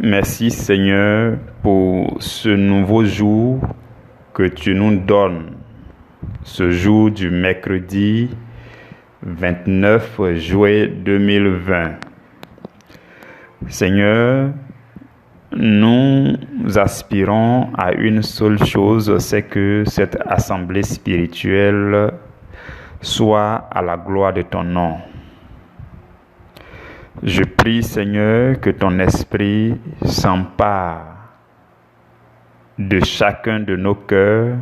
Merci Seigneur pour ce nouveau jour que tu nous donnes, ce jour du mercredi 29 juillet 2020. Seigneur, nous aspirons à une seule chose, c'est que cette assemblée spirituelle soit à la gloire de ton nom. Je prie, Seigneur, que ton esprit s'empare de chacun de nos cœurs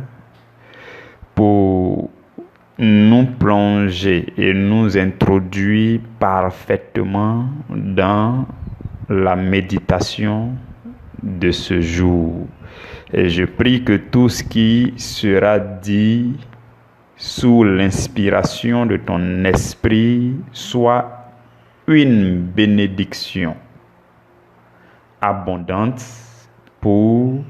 pour nous plonger et nous introduire parfaitement dans la méditation de ce jour. Et je prie que tout ce qui sera dit sous l'inspiration de ton esprit soit une bénédiction abondante pour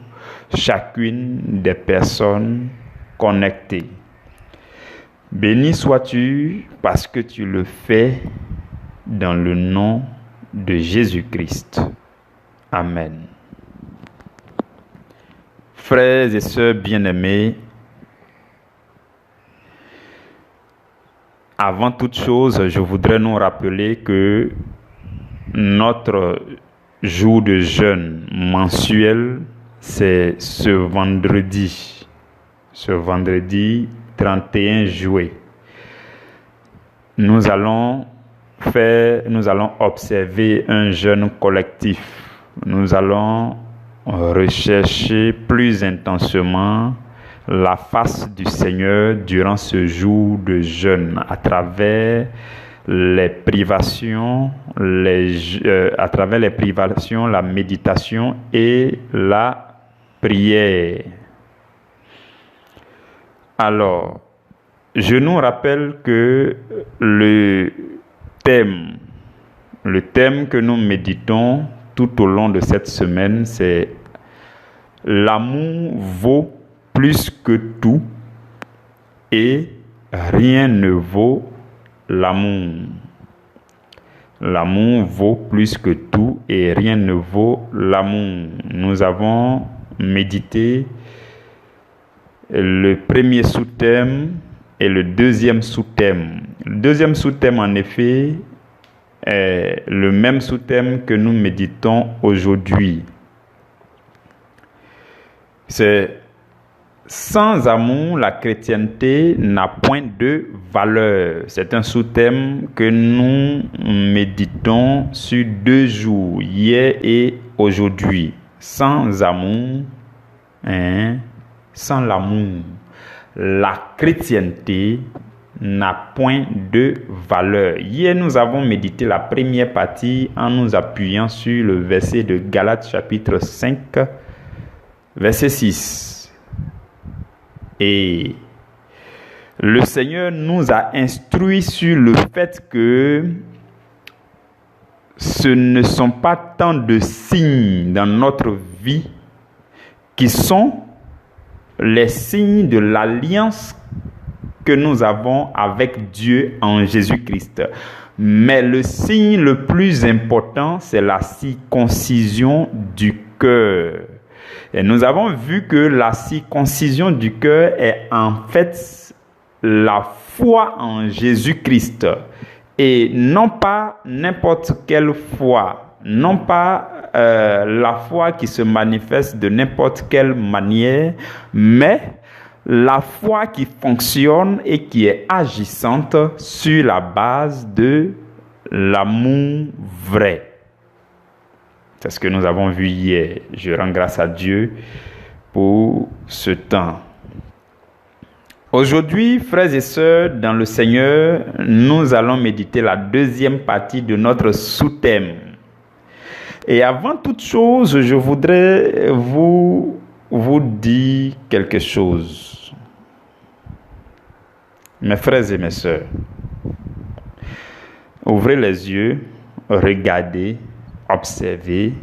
chacune des personnes connectées. Béni sois-tu parce que tu le fais dans le nom de Jésus-Christ. Amen. Frères et sœurs bien-aimés, avant toute chose, je voudrais nous rappeler que notre jour de jeûne mensuel, c'est ce vendredi 31 juillet. Nous allons observer un jeûne collectif. Nous allons rechercher plus intensément la face du Seigneur durant ce jour de jeûne à travers les privations, la méditation et la prière. Alors, je nous rappelle que le thème que nous méditons tout au long de cette semaine, c'est l'amour vaut plus que tout et rien ne vaut l'amour. L'amour vaut plus que tout et rien ne vaut l'amour. Nous avons médité le premier sous-thème et le deuxième sous-thème. Le deuxième sous-thème, en effet, est le même sous-thème que nous méditons aujourd'hui. C'est sans amour, la chrétienté n'a point de valeur. C'est un sous-thème que nous méditons sur 2 jours, hier et aujourd'hui. Sans amour, sans l'amour, la chrétienté n'a point de valeur. Hier, nous avons médité la première partie en nous appuyant sur le verset de Galates chapitre 5, verset 6. Et le Seigneur nous a instruits sur le fait que ce ne sont pas tant de signes dans notre vie qui sont les signes de l'alliance que nous avons avec Dieu en Jésus-Christ. Mais le signe le plus important, c'est la circoncision du cœur. Et nous avons vu que la circoncision du cœur est en fait la foi en Jésus-Christ. Et non pas n'importe quelle foi, non pas la foi qui se manifeste de n'importe quelle manière, mais la foi qui fonctionne et qui est agissante sur la base de l'amour vrai. C'est ce que nous avons vu hier. Je rends grâce à Dieu pour ce temps. Aujourd'hui, frères et sœurs, dans le Seigneur, nous allons méditer la deuxième partie de notre sous-thème. Et avant toute chose, je voudrais vous dire quelque chose. Mes frères et mes sœurs, ouvrez les yeux, regardez, observez,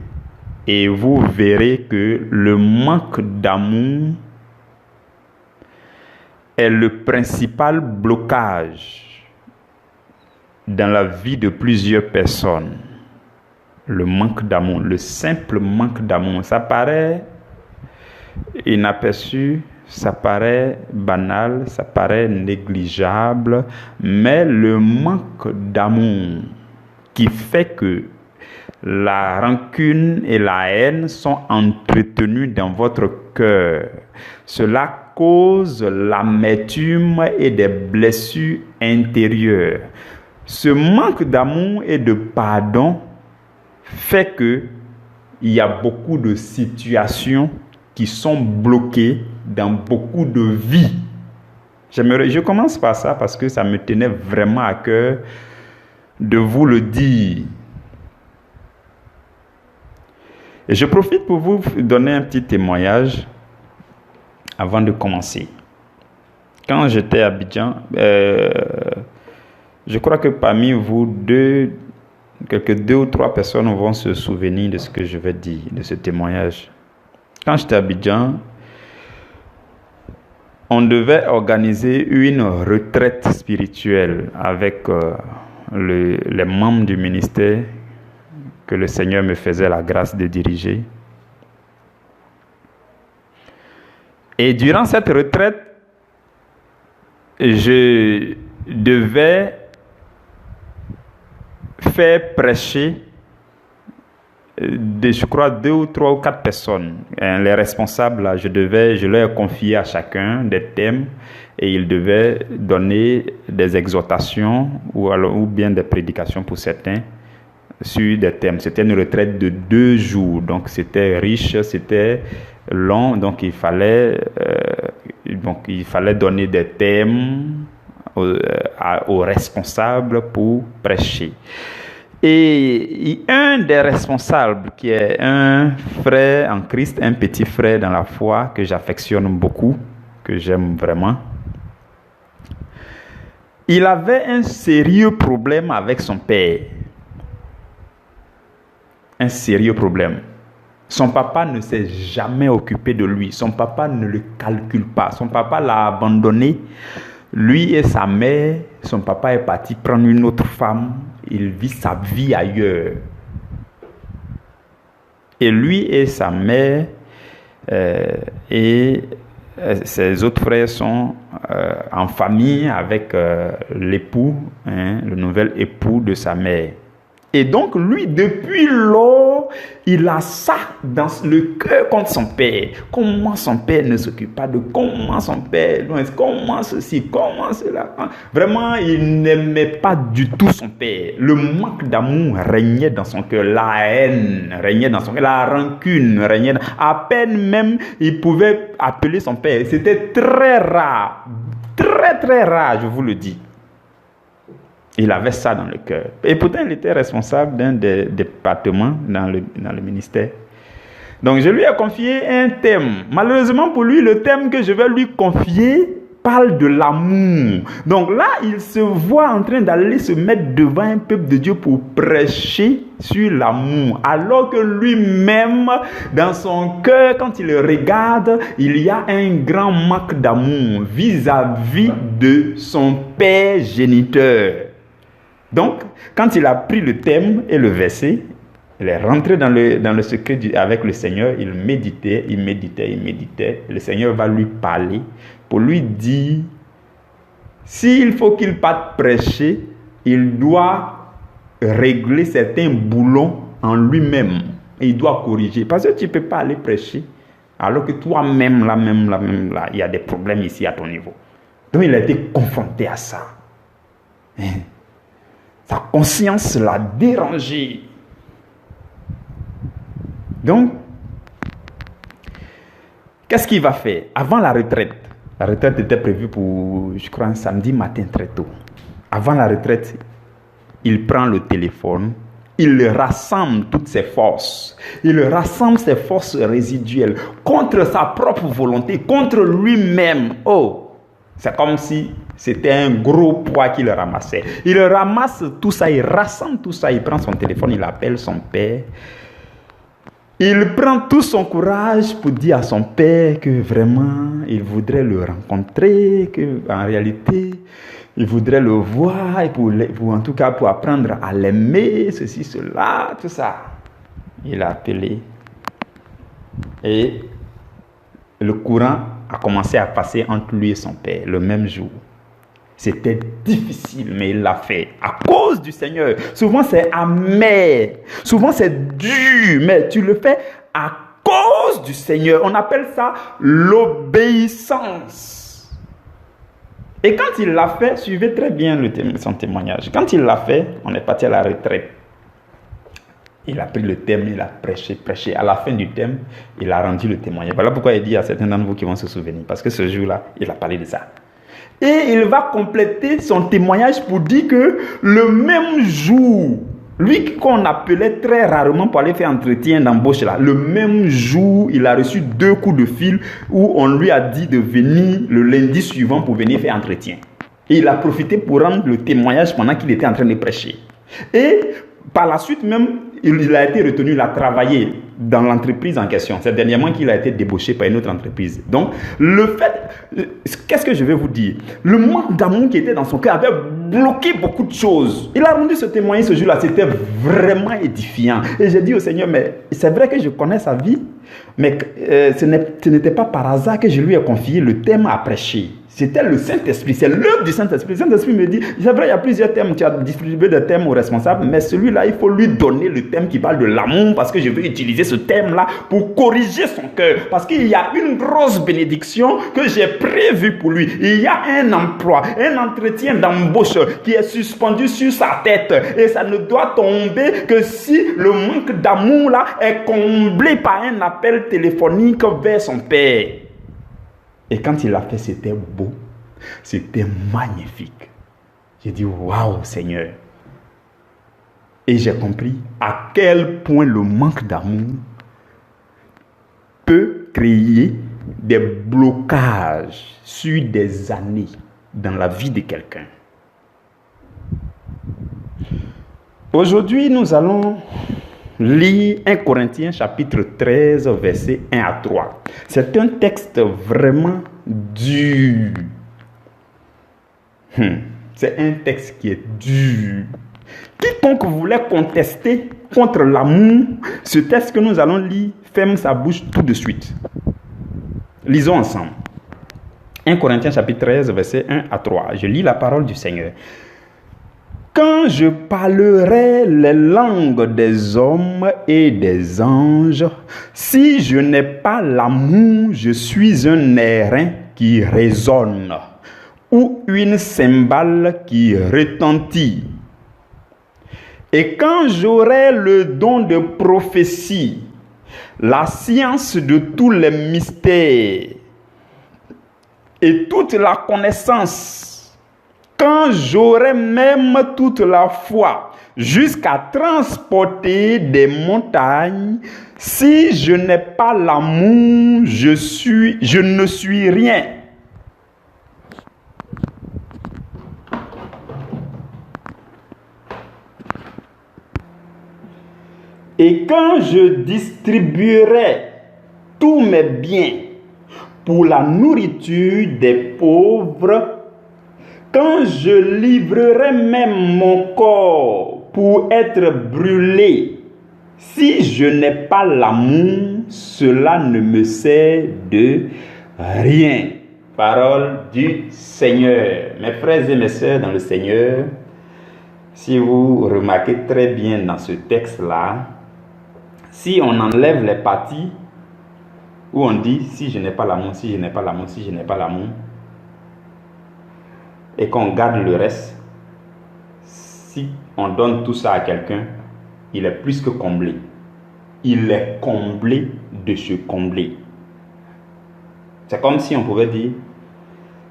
et vous verrez que le manque d'amour est le principal blocage dans la vie de plusieurs personnes. le manque d'amour, le simple manque d'amour. Ça paraît inaperçu, ça paraît banal, ça paraît négligeable, mais le manque d'amour qui fait que la rancune et la haine sont entretenues dans votre cœur, cela cause l'amertume et des blessures intérieures. Ce manque d'amour et de pardon fait que il y a beaucoup de situations qui sont bloquées dans beaucoup de vies. Je commence par ça parce que ça me tenait vraiment à cœur de vous le dire. Et je profite pour vous donner un petit témoignage avant de commencer. Quand j'étais à Abidjan, je crois que parmi vous, quelques 2 ou 3 personnes vont se souvenir de ce que je vais dire, de ce témoignage. Quand j'étais à Abidjan, on devait organiser une retraite spirituelle avec les membres du ministère que le Seigneur me faisait la grâce de diriger. Et durant cette retraite, je devais faire prêcher je crois 2 ou 3 ou 4 personnes. Les responsables, là, je leur ai confié à chacun des thèmes et ils devaient donner des exhortations ou bien des prédications pour certains sur des thèmes. C'était une retraite de 2 jours, donc c'était riche, c'était long, donc il fallait donner des thèmes aux responsables pour prêcher. Et un des responsables, qui est un frère en Christ, un petit frère dans la foi que j'affectionne beaucoup, que j'aime vraiment, il avait un sérieux problème avec son père. Un sérieux problème. Son papa ne s'est jamais occupé de lui. Son papa ne le calcule pas. Son papa l'a abandonné. Lui et sa mère, son papa est parti prendre une autre femme. Il vit sa vie ailleurs. Et lui et sa mère et ses autres frères sont en famille avec l'époux, le nouvel époux de sa mère. Et donc, lui, depuis lors, il a ça dans le cœur contre son père. Comment son père ne s'occupe pas de comment son père, comment ceci, comment cela. Vraiment, il n'aimait pas du tout son père. Le manque d'amour régnait dans son cœur. La haine régnait dans son cœur. La rancune régnait. À peine même, il pouvait appeler son père. C'était très rare. Très, très rare, je vous le dis. Il avait ça dans le cœur. Et pourtant, il était responsable d'un des départements dans le ministère. Donc, je lui ai confié un thème. Malheureusement pour lui, le thème que je vais lui confier parle de l'amour. Donc là, il se voit en train d'aller se mettre devant un peuple de Dieu pour prêcher sur l'amour. Alors que lui-même, dans son cœur, quand il le regarde, il y a un grand manque d'amour vis-à-vis de son père géniteur. Donc, quand il a pris le thème et le verset, il est rentré dans le secret avec le Seigneur, il méditait. Le Seigneur va lui parler pour lui dire, s'il faut qu'il parte prêcher, il doit régler certains boulons en lui-même. Et il doit corriger. Parce que tu ne peux pas aller prêcher, alors que toi-même, là, il y a des problèmes ici à ton niveau. Donc, il a été confronté à ça. Sa conscience l'a dérangé. Donc, qu'est-ce qu'il va faire avant la retraite? La retraite était prévue pour, je crois, un samedi matin très tôt. Avant la retraite, il prend le téléphone, il rassemble toutes ses forces. Il rassemble ses forces résiduelles contre sa propre volonté, contre lui-même. Oh, c'est comme si c'était un gros poids qu'il ramassait. Il ramasse tout ça, il rassemble tout ça, il prend son téléphone, il appelle son père. Il prend tout son courage pour dire à son père que vraiment, il voudrait le rencontrer, qu'en réalité, il voudrait le voir, et pour en tout cas pour apprendre à l'aimer, ceci, cela, tout ça. Il a appelé et le courant a commencé à passer entre lui et son père le même jour. C'était difficile, mais il l'a fait à cause du Seigneur. Souvent c'est amer, souvent c'est dur, mais tu le fais à cause du Seigneur. On appelle ça l'obéissance. Et quand il l'a fait, suivez très bien son témoignage. Quand il l'a fait, on est parti à la retraite. Il a pris le thème, il a prêché. À la fin du thème, il a rendu le témoignage. Voilà pourquoi il dit à certains d'entre vous qui vont se souvenir. Parce que ce jour-là, il a parlé de ça. Et il va compléter son témoignage pour dire que le même jour, lui qu'on appelait très rarement pour aller faire entretien d'embauche là, le même jour, il a reçu 2 coups de fil où on lui a dit de venir le lundi suivant pour venir faire entretien. Et il a profité pour rendre le témoignage pendant qu'il était en train de prêcher. Et par la suite même, il a été retenu, il a travaillé dans l'entreprise en question. C'est dernièrement qu'il a été débauché par une autre entreprise. Donc, le fait, qu'est-ce que je vais vous dire? Le manque d'amour qui était dans son cœur avait bloqué beaucoup de choses. Il a rendu ce témoignage ce jour-là, c'était vraiment édifiant. Et j'ai dit au Seigneur, mais c'est vrai que je connais sa vie, mais ce n'était pas par hasard que je lui ai confié le thème à prêcher. C'était le Saint-Esprit, c'est l'œuvre du Saint-Esprit. Le Saint-Esprit me dit, c'est vrai, il y a plusieurs thèmes, tu as distribué des thèmes aux responsables, mais celui-là, il faut lui donner le thème qui parle de l'amour, parce que je vais utiliser ce thème-là pour corriger son cœur. Parce qu'il y a une grosse bénédiction que j'ai prévue pour lui. Il y a un emploi, un entretien d'embauche qui est suspendu sur sa tête. Et ça ne doit tomber que si le manque d'amour-là est comblé par un appel téléphonique vers son père. Et quand il l'a fait, c'était beau, c'était magnifique. J'ai dit, waouh Seigneur. Et j'ai compris à quel point le manque d'amour peut créer des blocages sur des années dans la vie de quelqu'un. Aujourd'hui, nous allons lire 1 Corinthiens chapitre 13, versets 1 à 3. C'est un texte vraiment dur. C'est un texte qui est dur. Quiconque voulait contester contre l'amour, ce texte que nous allons lire ferme sa bouche tout de suite. Lisons ensemble. 1 Corinthiens chapitre 13, versets 1 à 3. Je lis la parole du Seigneur. Quand je parlerai les langues des hommes et des anges, si je n'ai pas l'amour, je suis un airain qui résonne ou une cymbale qui retentit. Et quand j'aurai le don de prophétie, la science de tous les mystères et toute la connaissance, quand j'aurai même toute la foi jusqu'à transporter des montagnes, si je n'ai pas l'amour, je ne suis rien. Et quand je distribuerai tous mes biens pour la nourriture des pauvres, quand je livrerai même mon corps pour être brûlé, si je n'ai pas l'amour, cela ne me sert de rien. Parole du Seigneur. Mes frères et mes sœurs dans le Seigneur, si vous remarquez très bien dans ce texte-là, si on enlève les parties où on dit si je n'ai pas l'amour, si je n'ai pas l'amour, si je n'ai pas l'amour, et qu'on garde le reste, si on donne tout ça à quelqu'un, il est plus que comblé. Il est comblé de se combler. C'est comme si on pouvait dire,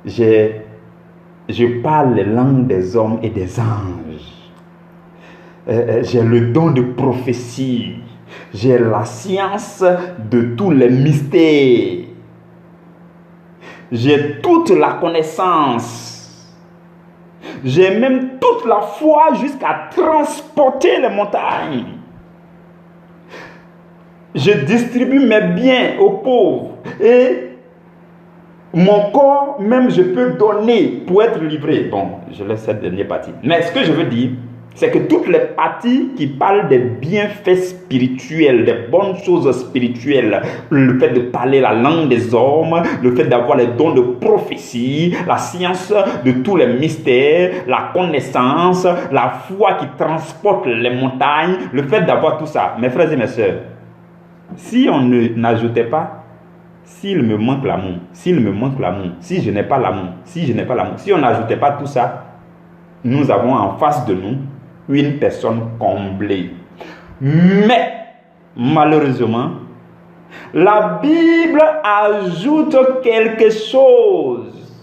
je parle les langues des hommes et des anges. J'ai le don de prophétie. J'ai la science de tous les mystères. J'ai toute la connaissance. J'ai même toute la foi jusqu'à transporter les montagnes. Je distribue mes biens aux pauvres. Et mon corps, même je peux donner pour être livré. Bon, je laisse cette dernière partie. Mais ce que je veux dire, C'est que toutes les parties qui parlent des bienfaits spirituels, des bonnes choses spirituelles, le fait de parler la langue des hommes, le fait d'avoir les dons de prophétie, la science de tous les mystères, la connaissance, la foi qui transporte les montagnes, le fait d'avoir tout ça. Mes frères et mes sœurs, si on n'ajoutait pas, s'il me manque l'amour, s'il me manque l'amour, si je n'ai pas l'amour, si je n'ai pas l'amour, si on n'ajoutait pas tout ça, nous avons en face de nous une personne comblée. Mais, malheureusement, la Bible ajoute quelque chose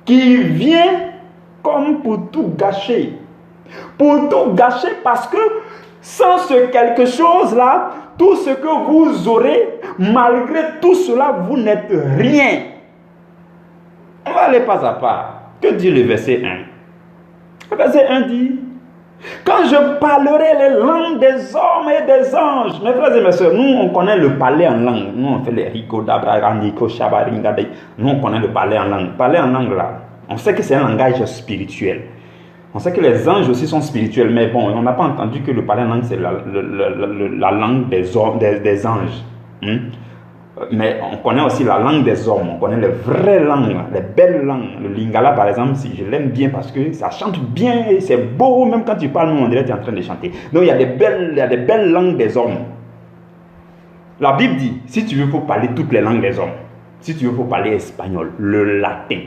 qui vient comme pour tout gâcher. Pour tout gâcher parce que sans ce quelque chose-là, tout ce que vous aurez, malgré tout cela, vous n'êtes rien. On va aller pas à pas. Que dit le verset 1? Le verset 1 dit: quand je parlerai les langues des hommes et des anges. Mes frères et mes soeurs, nous on connaît le parler en langue. Nous on fait les rico dabraganiko shabaringade. Nous on connaît le parler en langue. Parler en langue là, on sait que c'est un langage spirituel. On sait que les anges aussi sont spirituels, mais bon, on n'a pas entendu que le parler en langue c'est la langue des anges. Mais on connaît aussi la langue des hommes, on connaît les vraies langues, les belles langues. Le lingala par exemple, si je l'aime bien parce que ça chante bien et c'est beau, même quand tu parles, nous on dirait que tu es en train de chanter. Donc il y a des belles langues des hommes. La Bible dit, si tu veux, il faut parler toutes les langues des hommes. Si tu veux, il faut parler espagnol, le latin.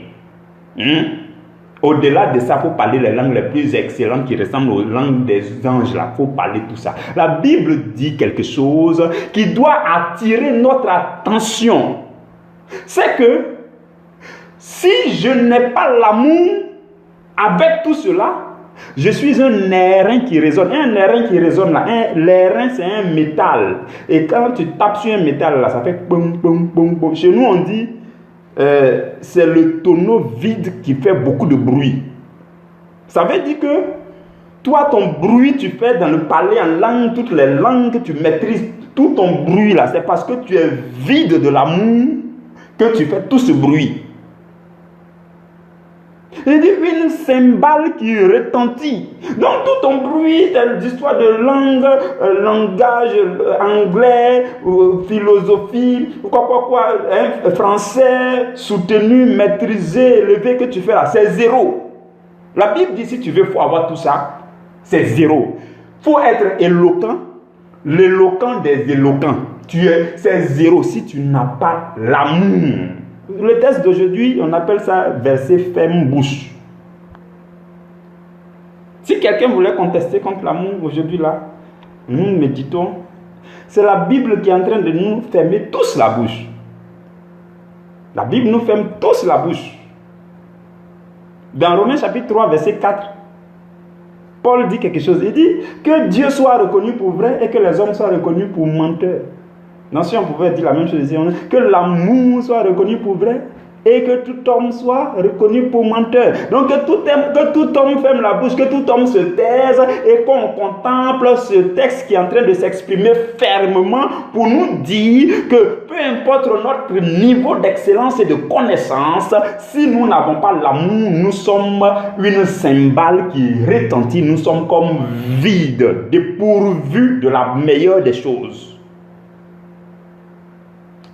Au-delà de ça, il faut parler les langues les plus excellentes qui ressemblent aux langues des anges. Il faut parler tout ça. La Bible dit quelque chose qui doit attirer notre attention. C'est que si je n'ai pas l'amour avec tout cela, je suis un airain qui résonne. Un airain qui résonne là. L'airain, c'est un métal. Et quand tu tapes sur un métal là, ça fait boum, boum, boum, boum. Chez nous, on dit c'est le tonneau vide qui fait beaucoup de bruit. Ça veut dire que toi, ton bruit, tu fais dans le parler en langue, toutes les langues que tu maîtrises, tout ton bruit là, c'est parce que tu es vide de l'amour que tu fais tout ce bruit. Il dit une cymbale qui retentit. Donc tout ton bruit, d'histoire de langue, langage anglais, philosophie, français, soutenu, maîtrisé, élevé que tu fais là, c'est zéro. La Bible dit si tu veux, il faut avoir tout ça, c'est zéro. Il faut être éloquent, l'éloquent des éloquents. C'est zéro si tu n'as pas l'amour. Le texte d'aujourd'hui, on appelle ça verset ferme-bouche. Si quelqu'un voulait contester contre l'amour aujourd'hui là, nous méditons. C'est la Bible qui est en train de nous fermer tous la bouche. La Bible nous ferme tous la bouche. Dans Romains chapitre 3, verset 4, Paul dit quelque chose. Il dit que Dieu soit reconnu pour vrai et que les hommes soient reconnus pour menteurs. Non, si on pouvait dire la même chose, que l'amour soit reconnu pour vrai et que tout homme soit reconnu pour menteur. Donc que tout homme ferme la bouche, que tout homme se taise et qu'on contemple ce texte qui est en train de s'exprimer fermement pour nous dire que peu importe notre niveau d'excellence et de connaissance, si nous n'avons pas l'amour, nous sommes une cymbale qui retentit, nous sommes comme vides, dépourvus de la meilleure des choses.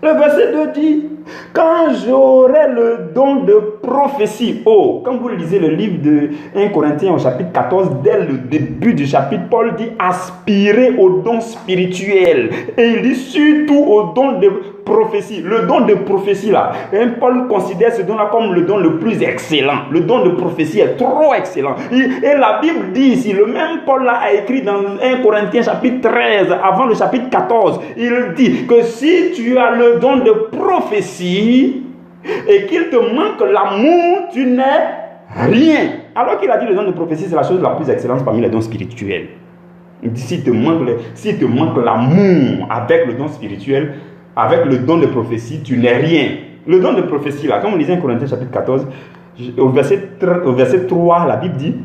Le verset 2 dit, quand j'aurai le don de prophétie. Oh, quand vous lisez le livre de 1 Corinthiens au chapitre 14, dès le début du chapitre, Paul dit aspirer au don spirituel. Et il dit surtout au don de prophétie. Le don de prophétie là, Paul considère ce don là comme le don le plus excellent. Le don de prophétie est trop excellent. Et la Bible dit ici, le même Paul là a écrit dans 1 Corinthiens chapitre 13, avant le chapitre 14, il dit que si tu as le don de prophétie et qu'il te manque l'amour, tu n'es rien. Alors qu'il a dit le don de prophétie, c'est la chose la plus excellente parmi les dons spirituels. Il dit s'il te manque l'amour avec le don spirituel, avec le don de prophétie, tu n'es rien. Le don de prophétie, là, quand on lisait 1 Corinthiens chapitre 14, au verset 3, la Bible dit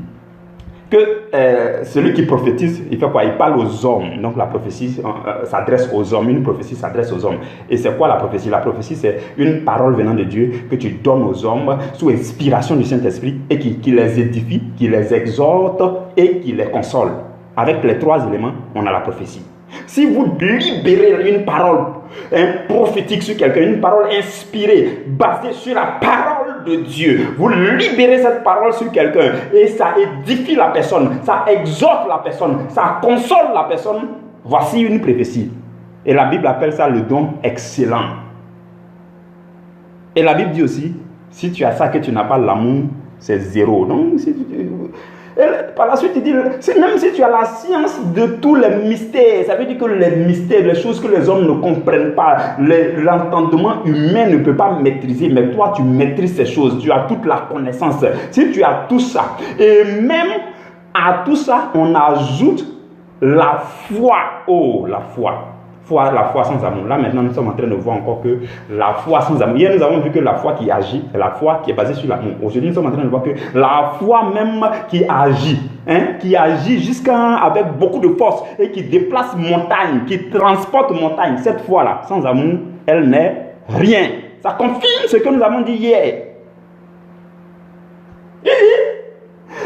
que celui qui prophétise, il fait quoi? Il parle aux hommes. Donc la prophétie s'adresse aux hommes. Une prophétie s'adresse aux hommes. Et c'est quoi la prophétie? La prophétie, c'est une parole venant de Dieu que tu donnes aux hommes sous inspiration du Saint-Esprit et qui les édifie, qui les exhorte et qui les console. Avec les trois éléments, on a la prophétie. Si vous libérez une parole prophétique sur quelqu'un, une parole inspirée, basée sur la parole de Dieu, vous libérez cette parole sur quelqu'un et ça édifie la personne, ça exhorte la personne, ça console la personne, voici une prophétie. Et la Bible appelle ça le don excellent. Et la Bible dit aussi, si tu as ça que tu n'as pas l'amour, c'est zéro. Donc, et par la suite, il dit, même si tu as la science de tous les mystères, ça veut dire que les mystères, les choses que les hommes ne comprennent pas, l'entendement humain ne peut pas maîtriser, mais toi, tu maîtrises ces choses, tu as toute la connaissance. Si tu as tout ça, et même à tout ça, on ajoute la foi. Oh, la foi. La foi sans amour. Là, maintenant, nous sommes en train de voir encore que la foi sans amour. Hier, nous avons vu que la foi qui agit, c'est la foi qui est basée sur l'amour. Aujourd'hui, nous sommes en train de voir que la foi même qui agit avec beaucoup de force et qui déplace montagne, qui transporte montagne. Cette foi-là, sans amour, elle n'est rien. Ça confirme ce que nous avons dit hier.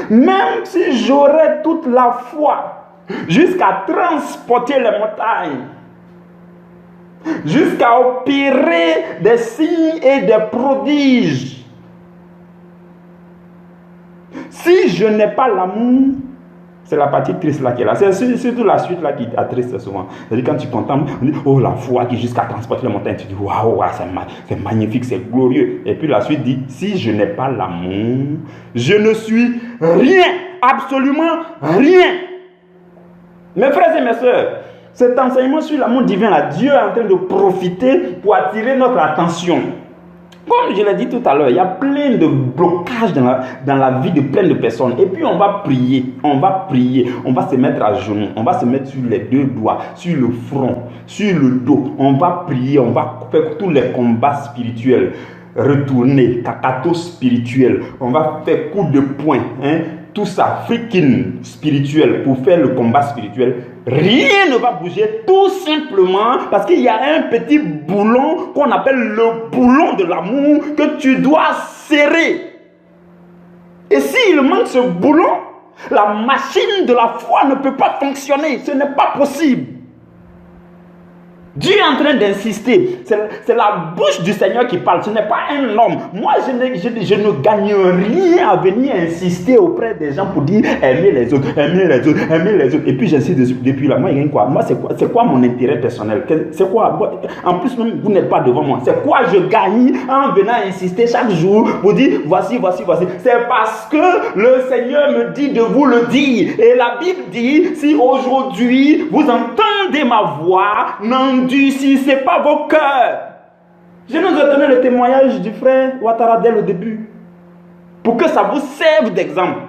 Même si j'aurais toute la foi jusqu'à transporter les montagnes, jusqu'à opérer des signes et des prodiges, si je n'ai pas l'amour, c'est la partie triste là qui est là. C'est surtout la suite là qui attriste souvent. C'est-à-dire quand tu contemples, on dit, oh la foi qui jusqu'à transporter les montagnes, tu dis, waouh, c'est magnifique, c'est glorieux. Et puis la suite dit, si je n'ai pas l'amour, je ne suis rien, absolument rien. Mes frères et mes sœurs, cet enseignement sur l'amour divin là, Dieu est en train de profiter pour attirer notre attention. Comme je l'ai dit tout à l'heure, il y a plein de blocages dans la vie de plein de personnes. Et puis on va prier, on va se mettre à genoux, on va se mettre sur les deux doigts, sur le front, sur le dos. On va prier, on va faire tous les combats spirituels. Retourner, kakato spirituel. On va faire coup de poing, tout ça, freaking spirituel pour faire le combat spirituel. Rien ne va bouger, tout simplement parce qu'il y a un petit boulon qu'on appelle le boulon de l'amour que tu dois serrer. Et s'il manque ce boulon, la machine de la foi ne peut pas fonctionner. Ce n'est pas possible. Dieu est en train d'insister. C'est la bouche du Seigneur qui parle. Ce n'est pas un homme. Moi, je ne gagne rien à venir insister auprès des gens pour dire aimer les autres, aimer les autres, aimer les autres. Et puis j'insiste depuis là. Moi, il gagne quoi? Moi, c'est quoi mon intérêt personnel? C'est quoi? En plus, même, vous n'êtes pas devant moi. C'est quoi je gagne en venant insister chaque jour pour dire voici. C'est parce que le Seigneur me dit de vous le dire. Et la Bible dit, si aujourd'hui vous entendez ma voix, n'endurcissez pas vos cœurs. Je nous ai donné le témoignage du frère Ouattara dès le début, pour que ça vous serve d'exemple,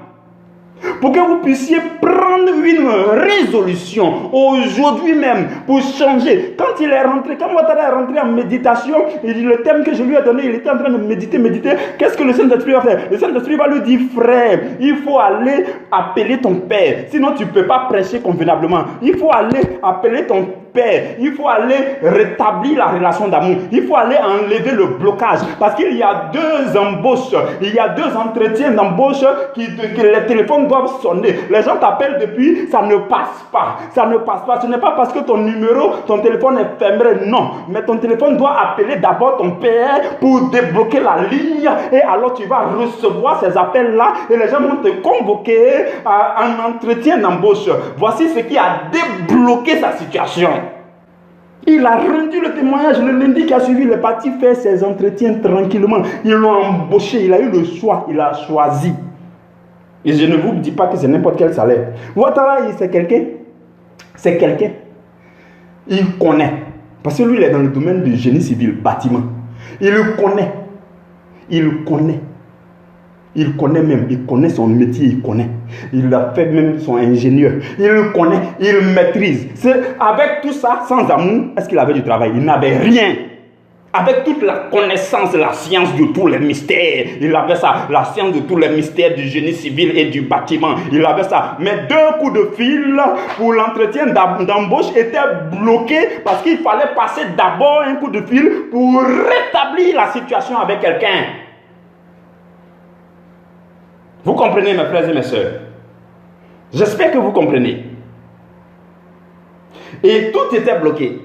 pour que vous puissiez prendre une résolution aujourd'hui même pour changer. Quand il est rentré, quand Ouattara est rentré en méditation, le thème que je lui ai donné, il était en train de méditer. Qu'est-ce que le Saint-Esprit va faire? Le Saint-Esprit va lui dire, frère, il faut aller appeler ton père, sinon tu ne peux pas prêcher convenablement. Il faut aller appeler ton père, il faut aller rétablir la relation d'amour, il faut aller enlever le blocage, parce qu'il y a deux embauches, il y a deux entretiens d'embauche que les téléphones doivent sonner. Les gens t'appellent depuis, ça ne passe pas. Ce n'est pas parce que ton téléphone est fermé, non, mais ton téléphone doit appeler d'abord ton père pour débloquer la ligne, et alors tu vas recevoir ces appels là et les gens vont te convoquer à un entretien d'embauche. Voici ce qui a débloqué sa situation. Il a rendu le témoignage le lundi qui a suivi, il est parti faire ses entretiens tranquillement. Ils l'ont embauché, il a eu le choix, il a choisi. Et je ne vous dis pas que c'est n'importe quel salaire. Ouattara, c'est quelqu'un. Il connaît. Parce que lui, il est dans le domaine du génie civil, bâtiment. Il le connaît. Il connaît son métier, il a fait même son ingénieur, il le connaît, il maîtrise. Avec tout ça, sans amour, est-ce qu'il avait du travail? Il n'avait rien. avec toute la connaissance, la science de tous les mystères. Il avait ça, la science de tous les mystères du génie civil et du bâtiment. Il avait ça. Mais 2 coups de fil pour l'entretien d'embauche étaient bloqués parce qu'il fallait passer d'abord un coup de fil pour rétablir la situation avec quelqu'un. Vous comprenez, mes frères et mes sœurs? J'espère que vous comprenez. Et tout était bloqué.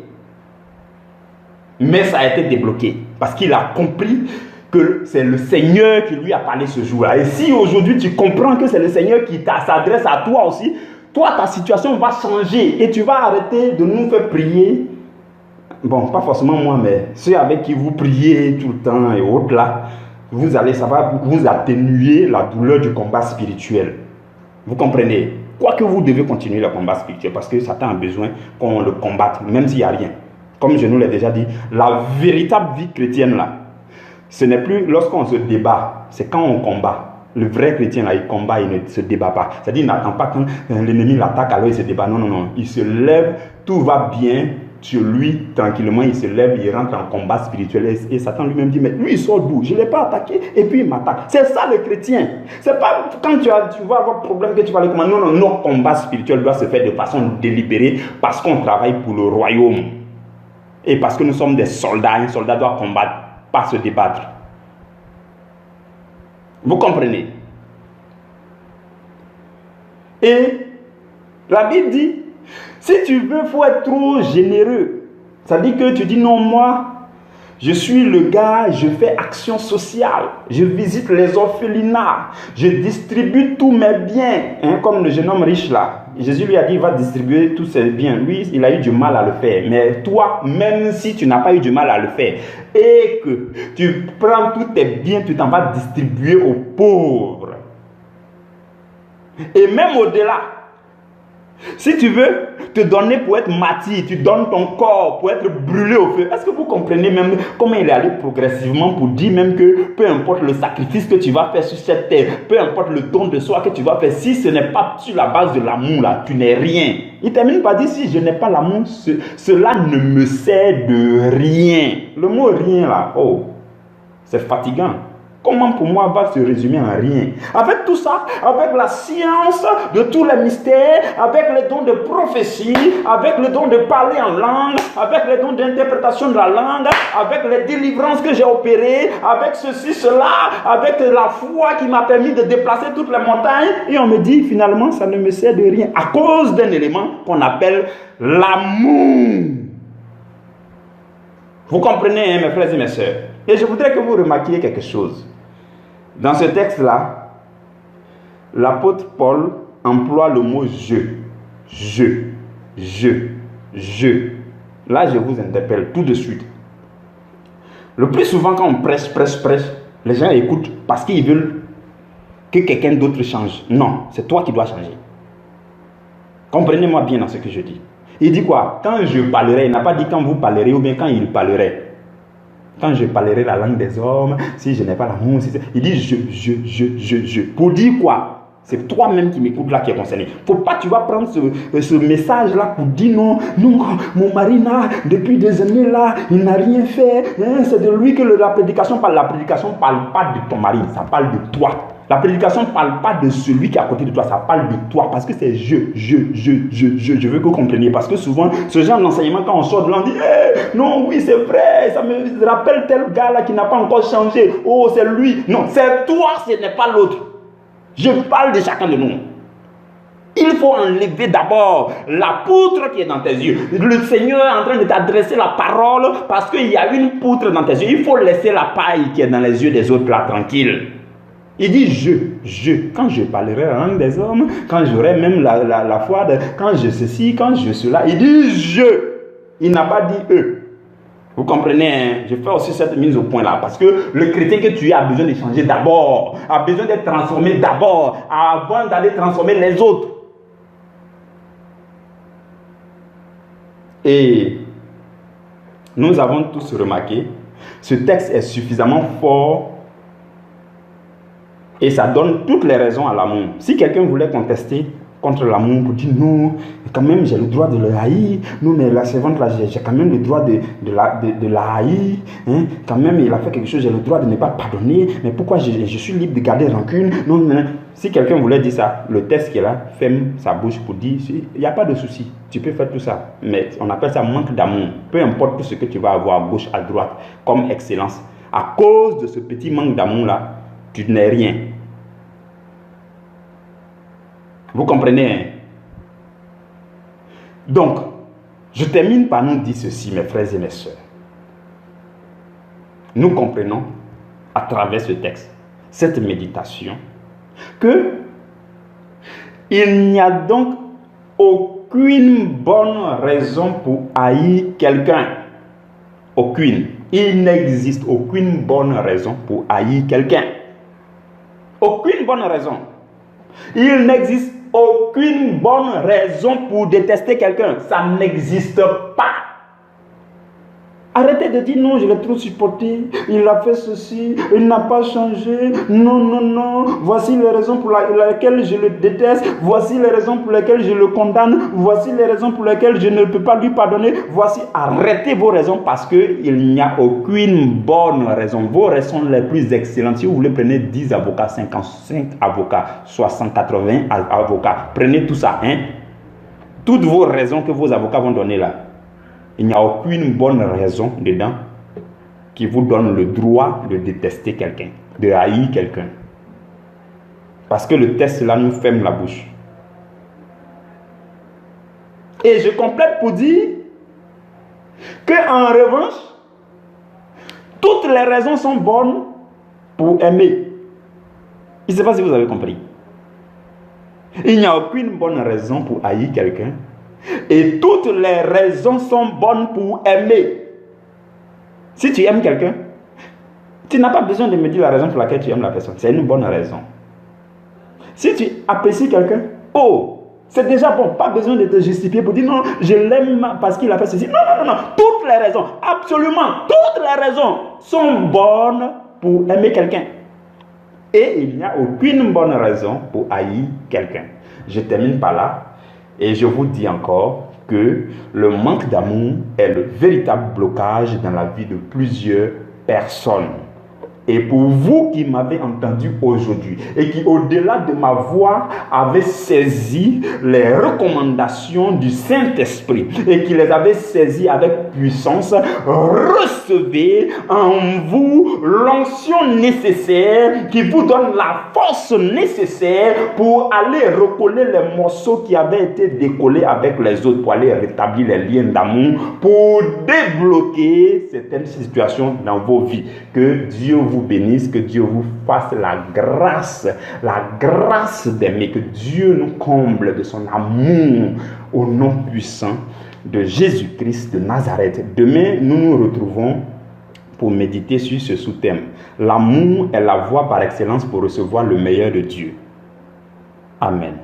Mais ça a été débloqué parce qu'il a compris que c'est le Seigneur qui lui a parlé ce jour-là. Et si aujourd'hui tu comprends que c'est le Seigneur qui s'adresse à toi aussi, toi ta situation va changer et tu vas arrêter de nous faire prier. Bon, pas forcément moi, mais ceux avec qui vous priez tout le temps et autres là, ça va vous atténuer la douleur du combat spirituel. Vous comprenez? Quoique vous devez continuer le combat spirituel parce que Satan a besoin qu'on le combatte, même s'il n'y a rien. Comme je nous l'ai déjà dit, la véritable vie chrétienne là, ce n'est plus lorsqu'on se débat, c'est quand on combat. Le vrai chrétien là, il combat, il ne se débat pas. C'est-à-dire, il n'attend pas quand l'ennemi l'attaque, alors il se débat. Non, non, non. Il se lève, tout va bien sur lui, tranquillement, il se lève, il rentre en combat spirituel. Et Satan lui-même dit, mais lui, il sort d'où? Je ne l'ai pas attaqué, et puis il m'attaque. C'est ça le chrétien. C'est pas quand tu vas avoir problème que tu vas aller commander. Non, non, notre combat spirituel doit se faire de façon délibérée parce qu'on travaille pour le royaume. Et parce que nous sommes des soldats, un soldat doit combattre, pas se débattre. Vous comprenez? Et la Bible dit, si tu veux, il faut être trop généreux. Ça dit que tu dis non, moi, je suis le gars, je fais action sociale, je visite les orphelinats, je distribue tous mes biens, hein, comme le jeune homme riche là. Jésus lui a dit, il va distribuer tous ses biens. Lui, il a eu du mal à le faire. Mais toi, même si tu n'as pas eu du mal à le faire, et que tu prends tous tes biens, tu t'en vas distribuer aux pauvres. Et même au-delà, si tu veux te donner pour être martyr, tu donnes ton corps pour être brûlé au feu. Est-ce que vous comprenez même comment il est allé progressivement pour dire même que peu importe le sacrifice que tu vas faire sur cette terre, peu importe le don de soi que tu vas faire, si ce n'est pas sur la base de l'amour là, tu n'es rien. Il termine par dire, si je n'ai pas l'amour, cela ne me sert de rien. Le mot rien là, oh, c'est fatigant. Comment pour moi va se résumer en rien? Avec tout ça, avec la science de tous les mystères, avec les dons de prophétie, avec le don de parler en langue, avec les dons d'interprétation de la langue, avec les délivrances que j'ai opérées, avec ceci, cela, avec la foi qui m'a permis de déplacer toutes les montagnes, et on me dit finalement ça ne me sert de rien à cause d'un élément qu'on appelle l'amour. Vous comprenez, hein, mes frères et mes sœurs? Et je voudrais que vous remarquiez quelque chose. Dans ce texte-là, l'apôtre Paul emploie le mot je. Là, je vous interpelle tout de suite. Le plus souvent, quand on prêche, les gens écoutent parce qu'ils veulent que quelqu'un d'autre change. Non, c'est toi qui dois changer. Comprenez-moi bien dans ce que je dis. Il dit quoi? Quand je parlerai, il n'a pas dit quand vous parlerez ou bien quand il parlerait. Quand je parlerai la langue des hommes, si je n'ai pas l'amour, il dit je. Pour dire quoi? C'est toi-même qui m'écoutes là qui est concerné. Faut pas tu vas prendre ce message-là pour dire non, mon mari là, depuis des années là, il n'a rien fait. Hein, c'est de lui que la prédication parle. La prédication ne parle pas de ton mari, ça parle de toi. La prédication ne parle pas de celui qui est à côté de toi, ça parle de toi. Parce que c'est je veux que vous compreniez. Parce que souvent, ce genre d'enseignement, quand on sort de là, on dit hey, non, oui, c'est vrai, ça me rappelle tel gars là qui n'a pas encore changé. Oh, c'est lui. Non, c'est toi, ce n'est pas l'autre. Je parle de chacun de nous. Il faut enlever d'abord la poutre qui est dans tes yeux. Le Seigneur est en train de t'adresser la parole parce qu'il y a une poutre dans tes yeux. Il faut laisser la paille qui est dans les yeux des autres là tranquille. Il dit je. Quand je parlerai la langue des hommes, quand j'aurai même la foi, quand je ceci, quand je cela, il dit je. Il n'a pas dit eux. Vous comprenez, hein? Je fais aussi cette mise au point là parce que le chrétien que tu es a besoin de changer d'abord, a besoin d'être transformé d'abord, avant d'aller transformer les autres. Et nous avons tous remarqué, ce texte est suffisamment fort et ça donne toutes les raisons à l'amour. Si quelqu'un voulait contester, contre l'amour pour dire non, quand même j'ai le droit de le haïr. Non, mais la servante là, j'ai quand même le droit de la haïr. Hein? Quand même, il a fait quelque chose, j'ai le droit de ne pas pardonner. Mais pourquoi je suis libre de garder rancune? Non, non. Si quelqu'un voulait dire ça, le texte qui est là, ferme sa bouche pour dire, il n'y a pas de souci, tu peux faire tout ça. Mais on appelle ça manque d'amour. Peu importe tout ce que tu vas avoir à gauche, à droite, comme excellence. À cause de ce petit manque d'amour là, tu n'es rien. Vous comprenez, hein? Donc, je termine par nous dire ceci, mes frères et mes sœurs. Nous comprenons, à travers ce texte, cette méditation, que il n'y a donc aucune bonne raison pour haïr quelqu'un. Aucune. Il n'existe aucune bonne raison pour haïr quelqu'un. Aucune bonne raison. Il n'existe aucune bonne raison pour détester quelqu'un. Ça n'existe pas. Arrêtez de dire non, je l'ai trop supporté, il a fait ceci, il n'a pas changé, non, non, non, voici les raisons pour lesquelles je le déteste, voici les raisons pour lesquelles je le condamne, voici les raisons pour lesquelles je ne peux pas lui pardonner, voici, arrêtez vos raisons parce qu'il n'y a aucune bonne raison. Vos raisons les plus excellentes, si vous voulez, prenez 10 avocats, 55 avocats, 60, 80 avocats, prenez tout ça, hein. Toutes vos raisons que vos avocats vont donner là. Il n'y a aucune bonne raison dedans qui vous donne le droit de détester quelqu'un, de haïr quelqu'un. Parce que le texte là nous ferme la bouche. Et je complète pour dire qu'en revanche, toutes les raisons sont bonnes pour aimer. Je ne sais pas si vous avez compris. Il n'y a aucune bonne raison pour haïr quelqu'un. Et toutes les raisons sont bonnes pour aimer. Si tu aimes quelqu'un, tu n'as pas besoin de me dire la raison pour laquelle tu aimes la personne. C'est une bonne raison. Si tu apprécies quelqu'un, oh, c'est déjà bon. Pas besoin de te justifier pour dire non, je l'aime parce qu'il a fait ceci. Non, non, non, non. Toutes les raisons, absolument toutes les raisons sont bonnes pour aimer quelqu'un. Et il n'y a aucune bonne raison pour haïr quelqu'un. Je termine par là. Et je vous dis encore que le manque d'amour est le véritable blocage dans la vie de plusieurs personnes. Et pour vous qui m'avez entendu aujourd'hui et qui, au-delà de ma voix, avez saisi les recommandations du Saint-Esprit et qui les avez saisies avec puissance, recevez en vous l'onction nécessaire qui vous donne la force nécessaire pour aller recoller les morceaux qui avaient été décollés avec les autres, pour aller rétablir les liens d'amour, pour débloquer certaines situations dans vos vies. Que Dieu vous bénisse, que Dieu vous fasse la grâce d'aimer, que Dieu nous comble de son amour au nom puissant de Jésus-Christ de Nazareth. Demain, nous nous retrouvons pour méditer sur ce sous-thème. L'amour est la voie par excellence pour recevoir le meilleur de Dieu. Amen.